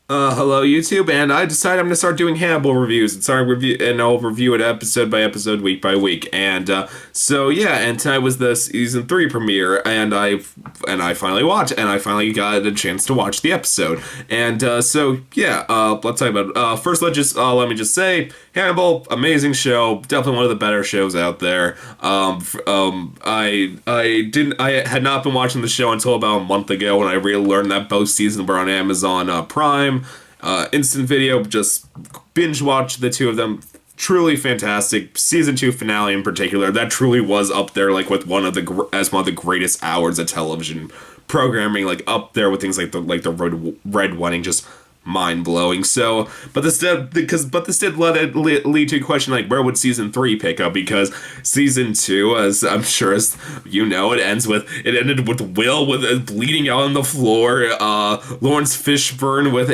Hello YouTube, and I decided I'm gonna start doing Hannibal reviews and I'll review it episode by episode, week by week. And tonight was the season 3 premiere, and I finally watched, and I finally got a chance to watch the episode. Let's talk about first. Let me just say, Hannibal, amazing show, definitely one of the better shows out there. I had not been watching the show until about a month ago when I really learned that both seasons were on Amazon Prime. Instant video, just binge watched the two of them. Truly fantastic. Season 2 finale in particular, that truly was up there, like with one of the greatest hours of television programming, like up there with things like the Red Wedding, just mind blowing. So, but this did lead to a question like, where would season 3 pick up? Because season 2, as I'm sure as you know, it ended with Will with bleeding out on the floor, Lawrence Fishburne with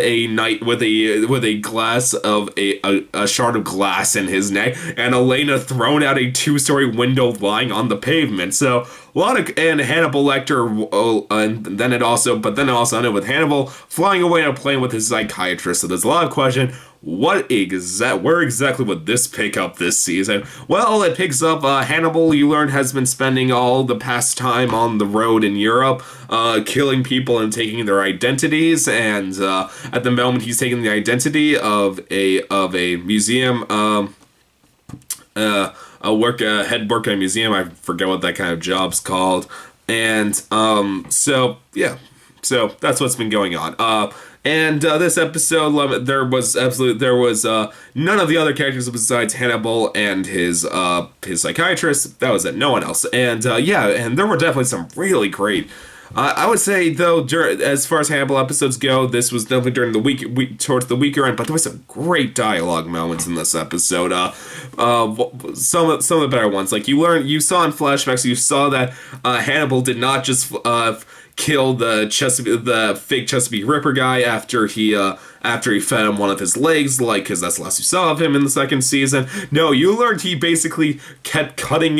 a glass of a shard of glass in his neck, and Elena thrown out a 2-story window lying on the pavement. So and Hannibal Lecter, and then it also ended with Hannibal flying away on a plane with his psychiatrist. So there's a lot of question. Where exactly would this pick up this season? Well, it picks up Hannibal, you learn, has been spending all the past time on the road in Europe, killing people and taking their identities. And at the moment, he's taking the identity of a museum. Head work at a museum. I forget what that kind of job's called. So that's what's been going on. This episode, there was none of the other characters besides Hannibal and his psychiatrist. That was it. No one else. And there were definitely some really great. I would say, though, as far as Hannibal episodes go, this was definitely during the week towards the weaker end, but there was some great dialogue moments in this episode. Some of the better ones, like you saw in flashbacks, you saw that Hannibal did not just kill the fake Chesapeake Ripper guy after he fed him one of his legs, because that's the last you saw of him in the second season. No, you learned he basically kept cutting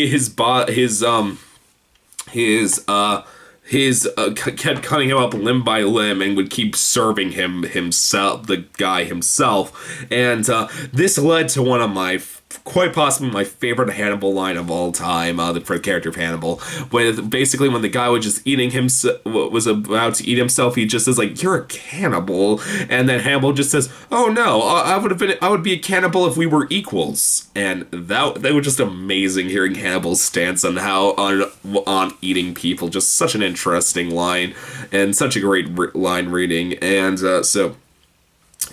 kept cutting him up limb by limb and would keep serving the guy himself. And this led to one of quite possibly my favorite Hannibal line of all time, for the character of Hannibal, when the guy was about to eat himself, he just says, like, "You're a cannibal," and then Hannibal just says, "Oh no, I would be a cannibal if we were equals." And that was just amazing, hearing Hannibal's stance on on eating people. Just such an interesting line and such a great line reading.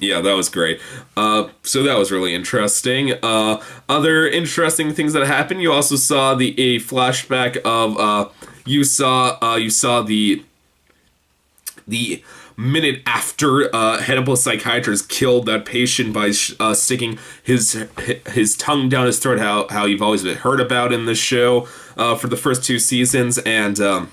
Yeah, that was great. So that was really interesting. Other interesting things that happened. You also saw a flashback of you saw the minute after Hannibal's psychiatrist killed that patient by sticking his tongue down his throat. How you've always been heard about in the show for the first 2 seasons, and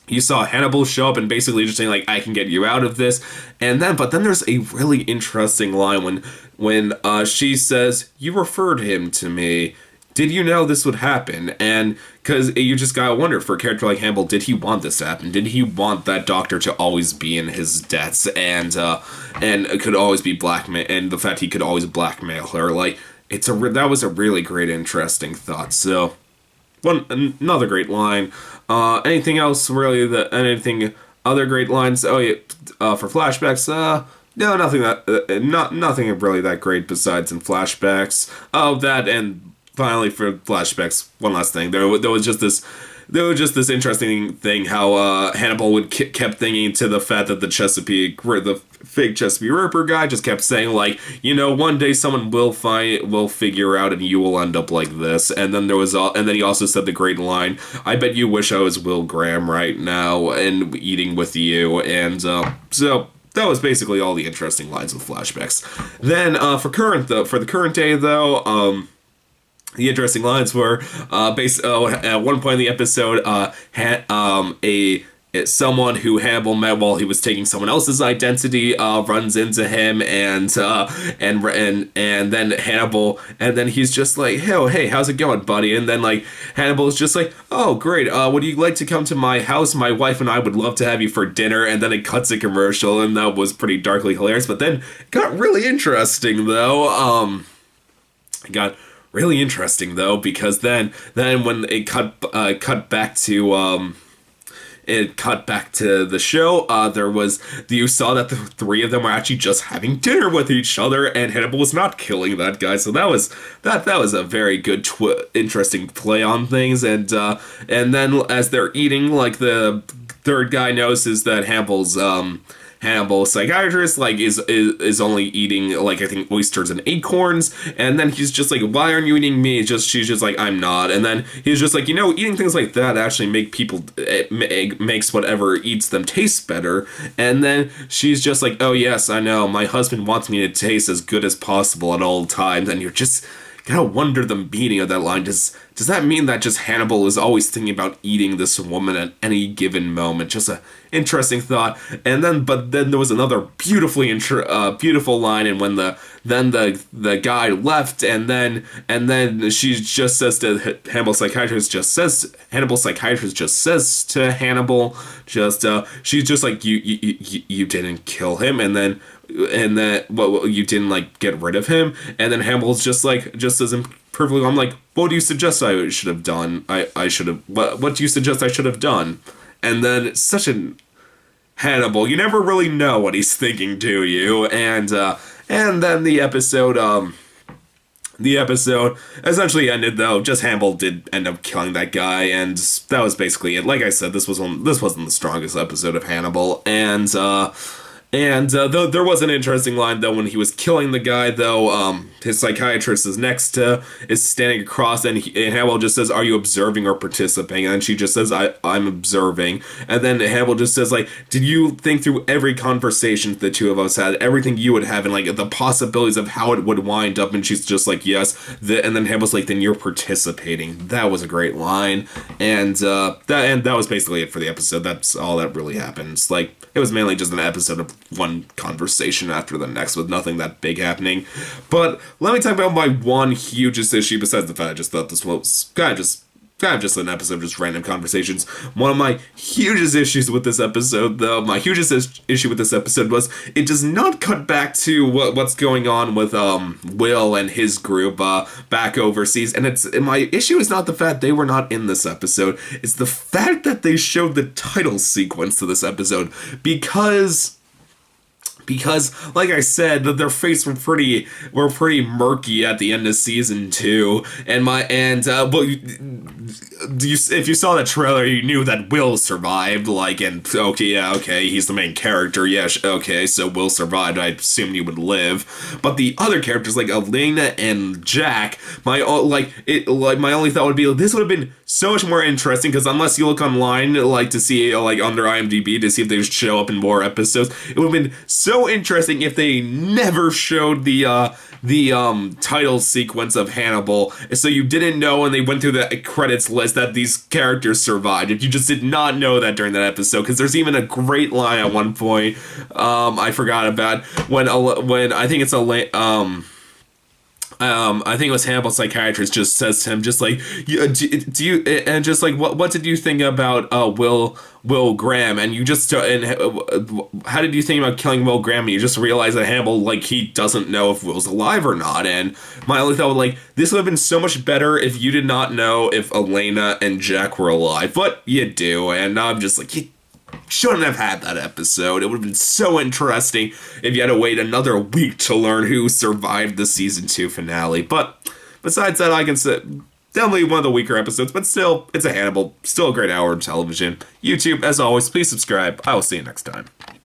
you saw Hannibal show up and basically just saying, like, "I can get you out of this." But then there's a really interesting line when she says, "You referred him to me. Did you know this would happen?" And because you just gotta wonder, for a character like Hannibal, did he want this to happen? Did he want that doctor to always be in his debts and could always be blackmail, and the fact he could always blackmail her? Like, that was a really great, interesting thought. So, another great line. Anything else really? Anything other great lines? Oh yeah, for flashbacks. No, nothing really that great besides in flashbacks. Oh, that, and finally for flashbacks, one last thing. There was just this interesting thing how Hannibal kept thinking to the fact that the fake Chesapeake Ripper guy just kept saying, like, one day someone will figure out and you will end up like this. And then he also said the great line, "I bet you wish I was Will Graham right now and eating with you." And so that was basically all the interesting lines with flashbacks. Then for the current day though, the interesting lines were at one point in the episode, someone who Hannibal met while he was taking someone else's identity runs into him, and then Hannibal, and then he's just like, hey, how's it going, buddy? And then like Hannibal is just like, oh great, would you like to come to my house? My wife and I would love to have you for dinner. And then it cuts a commercial, and that was pretty darkly hilarious. But then it got really interesting though. It got really interesting though, because then when it cut back to the show, you saw that the three of them were actually just having dinner with each other, and Hannibal was not killing that guy. So that was a very good interesting play on things. And then as they're eating, like the third guy notices that Hannibal's psychiatrist like is only eating like I think oysters and acorns, and then he's just like, why aren't you eating me? She's just like, I'm not. And then he's just like, eating things like that actually make people, it makes whatever eats them taste better. And then she's just like, oh yes, I know, my husband wants me to taste as good as possible at all times. And you're just gotta wonder the meaning of that line. Does that mean that just Hannibal is always thinking about eating this woman at any given moment? Just a interesting thought. And then there was another beautiful line, and when the guy left, and then she just says to Hannibal psychiatrist just says to Hannibal, she's just like, you didn't kill him, and then you didn't like get rid of him. And then Hannibal's just as perfectly, I'm like, what do you suggest I should have done? What do you suggest I should have done? And then it's such an Hannibal, you never really know what he's thinking, do you? And then the episode essentially ended though. Just Hannibal did end up killing that guy, and that was basically it. Like I said, this wasn't the strongest episode of Hannibal, and though there was an interesting line though when he was killing the guy though, his psychiatrist is standing across, and Hannibal just says, "Are you observing or participating?" And she just says, "I'm observing." And then Hannibal just says like, "Did you think through every conversation the two of us had, everything you would have, and like the possibilities of how it would wind up?" And she's just like, "Yes." And then Hannibal's like, "Then you're participating." That was a great line, and that was basically it for the episode. That's all that really happens. Like, it was mainly just an episode of one conversation after the next with nothing that big happening. But let me talk about my one hugest issue, besides the fact I just thought this was kind of just an episode of just random conversations. One of my hugest issues with this episode, though, issue with this episode was it does not cut back to what's going on with Will and his group back overseas. And my issue is not the fact they were not in this episode. It's the fact that they showed the title sequence to this episode, because like I said, their faces were pretty murky at the end of season 2, if you saw the trailer, you knew that Will survived, like, and okay, he's the main character, okay, so Will survived, I assumed he would live. But the other characters, like Elena and Jack, my only thought would be, this would have been so much more interesting, because unless you look online, like, to see, like, under IMDb, to see if they show up in more episodes, it would have been so interesting if they never showed the title sequence of Hannibal, so you didn't know when they went through the credits list that these characters survived. If you just did not know that during that episode, because there's even a great line at one point I forgot about when I think it's I think it was Hannibal's psychiatrist just says to him, just like, do you, and just like, what did you think about Will Graham? And you just, how did you think about killing Will Graham? And you just realize that Hannibal, like, he doesn't know if Will's alive or not. And my only thought was, like, this would have been so much better if you did not know if Elena and Jack were alive, but you do. And I'm just like, you shouldn't have had that episode. It would have been so interesting if you had to wait another week to learn who survived the season 2 finale. But besides that, I can say definitely one of the weaker episodes, but still, it's a Hannibal, still a great hour of television. YouTube, as always, please subscribe. I will see you next time.